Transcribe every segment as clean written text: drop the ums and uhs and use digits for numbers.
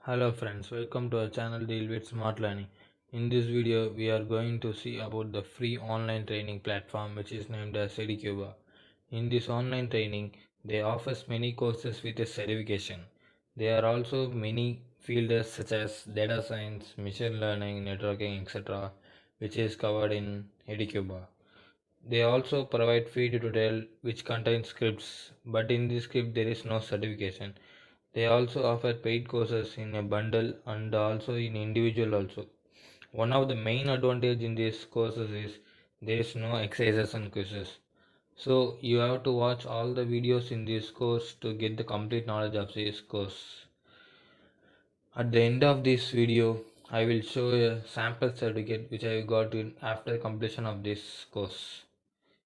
Hello friends, welcome to our channel Deal with Smart Learning. In this video, we are going to see about the free online training platform which is named as Educba. In this online training, they offers many courses with a certification. There are also many fields such as data science, machine learning, networking, etc., which is covered in Educba. They also provide free tutorial which contains scripts, but in this script there is no certification. They also offer paid courses in a bundle and also in individual also. One of the main advantage in these courses is there is no exercises and quizzes. So you have to watch all the videos in this course to get the complete knowledge of this course. At the end of this video, I will show a sample certificate which I got in after completion of this course.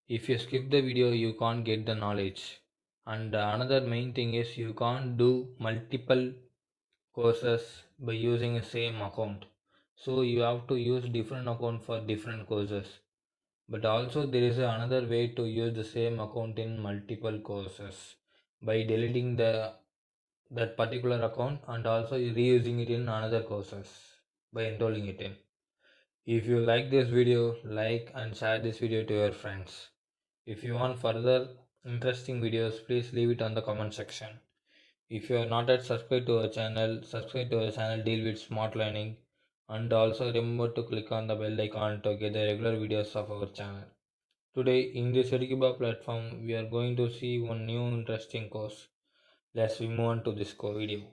If you skip the video, you can't get the knowledge. And another main thing is you can't do multiple courses by using the same account, so you have to use different account for different courses. But also there is another way to use the same account in multiple courses by deleting the that particular account and also reusing it in another courses by enrolling it in. If you like this video, like and share this video to your friends. If you want further interesting videos, please leave it on the comment section. If you are not yet subscribed to our channel, subscribe to our channel Deal with Smart Learning, and also remember to click on the bell icon to get the regular videos of our channel. Today in this Educba platform, we are going to see one new interesting course. Let's move on to this video.